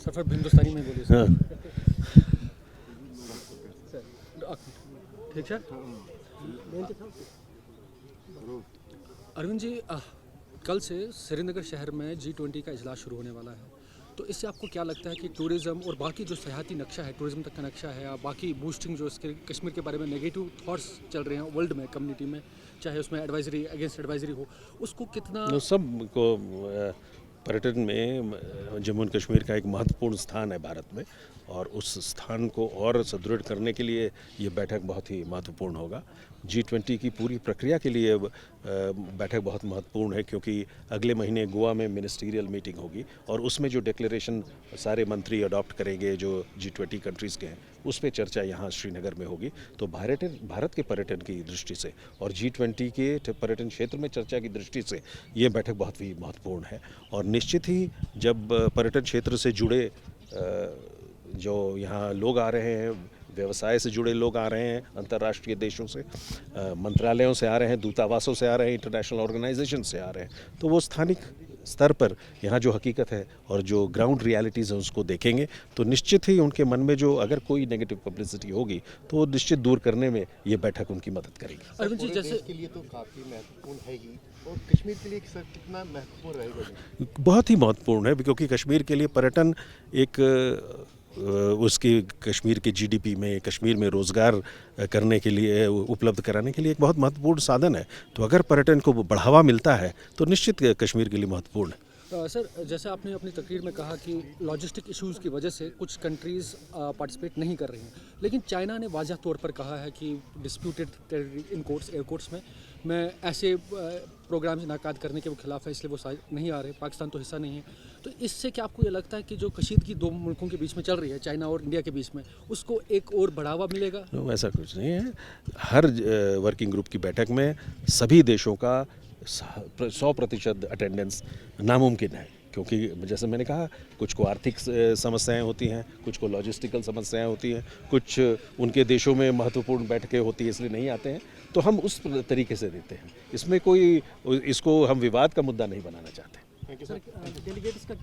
सफर हिंदुस्तानी में बोलिए सर। हाँ ठीक है अरविंद जी, कल से श्रीनगर शहर में G20 का इजलास शुरू होने वाला है, तो इससे आपको क्या लगता है कि टूरिज़्म और बाकी जो सयाहती नक्शा है, टूरिज़्म तक का नक्शा है, या बाकी बूस्टिंग जो इसके कश्मीर के बारे में नेगेटिव थॉट्स चल रहे हैं वर्ल्ड में, कम्युनिटी में, चाहे उसमें एडवाइजरी अगेंस्ट एडवाइजरी हो, उसको कितना तो सब को पर्यटन में जम्मू एंड कश्मीर का एक महत्वपूर्ण स्थान है भारत में, और उस स्थान को और सुदृढ़ करने के लिए ये बैठक बहुत ही महत्वपूर्ण होगा। G20 की पूरी प्रक्रिया के लिए बैठक बहुत महत्वपूर्ण है, क्योंकि अगले महीने गोवा में मिनिस्टीरियल मीटिंग होगी और उसमें जो डिक्लेरेशन सारे मंत्री अडॉप्ट करेंगे जो G20 कंट्रीज़ के हैं, उस पर चर्चा यहाँ श्रीनगर में होगी। तो भारत के पर्यटन की दृष्टि से और G20 के पर्यटन क्षेत्र में चर्चा की दृष्टि से ये बैठक बहुत ही महत्वपूर्ण है। और निश्चित ही जब पर्यटन क्षेत्र से जुड़े जो यहाँ लोग आ रहे हैं, व्यवसाय से जुड़े लोग आ रहे हैं, अंतर्राष्ट्रीय देशों से, मंत्रालयों से आ रहे हैं, दूतावासों से आ रहे हैं, इंटरनेशनल ऑर्गेनाइजेशन से आ रहे हैं, तो वो स्थानिक स्तर पर यहाँ जो हकीकत है और जो ग्राउंड रियलिटीज़ हैं उसको देखेंगे, तो निश्चित ही उनके मन में जो अगर कोई नेगेटिव पब्लिसिटी होगी तो वो निश्चित दूर करने में ये बैठक उनकी मदद करेगी। अरविंद जी, पूरे जैसे देश के लिए तो काफ़ी महत्वपूर्ण है ही, और कश्मीर के लिए सर कितना महत्वपूर्ण रहेगा? बहुत ही महत्वपूर्ण है, क्योंकि कश्मीर के लिए पर्यटन एक उसकी कश्मीर के जीडीपी में, कश्मीर में रोज़गार करने के लिए, उपलब्ध कराने के लिए एक बहुत महत्वपूर्ण साधन है। तो अगर पर्यटन को बढ़ावा मिलता है तो निश्चित कश्मीर के लिए महत्वपूर्ण है। सर, जैसे आपने अपनी तकरीर में कहा कि लॉजिस्टिक इश्यूज़ की वजह से कुछ कंट्रीज़ पार्टिसिपेट नहीं कर रही हैं, लेकिन चाइना ने वाज़ह तौर पर कहा है कि डिस्प्यूटेड टेरिटरी इन कोर्ट्स, एयरकोर्ट्स में मैं ऐसे प्रोग्राम्स इनकाद करने के वो खिलाफ है, इसलिए वो नहीं आ रहे, पाकिस्तान तो हिस्सा नहीं है। तो इससे क्या आपको ये लगता है कि जो कशीदगी दो मुल्कों के बीच में चल रही है, चाइना और इंडिया के बीच में, उसको एक और बढ़ावा मिलेगा? ऐसा कुछ नहीं है। हर वर्किंग ग्रुप की बैठक में सभी देशों का 100% अटेंडेंस नामुमकिन है, क्योंकि जैसे मैंने कहा, कुछ को आर्थिक समस्याएं होती हैं, कुछ को लॉजिस्टिकल समस्याएं होती हैं, कुछ उनके देशों में महत्वपूर्ण बैठकें होती हैं इसलिए नहीं आते हैं, तो हम उस तरीके से देते हैं। इसमें कोई, इसको हम विवाद का मुद्दा नहीं बनाना चाहते। डेलीगेट्स का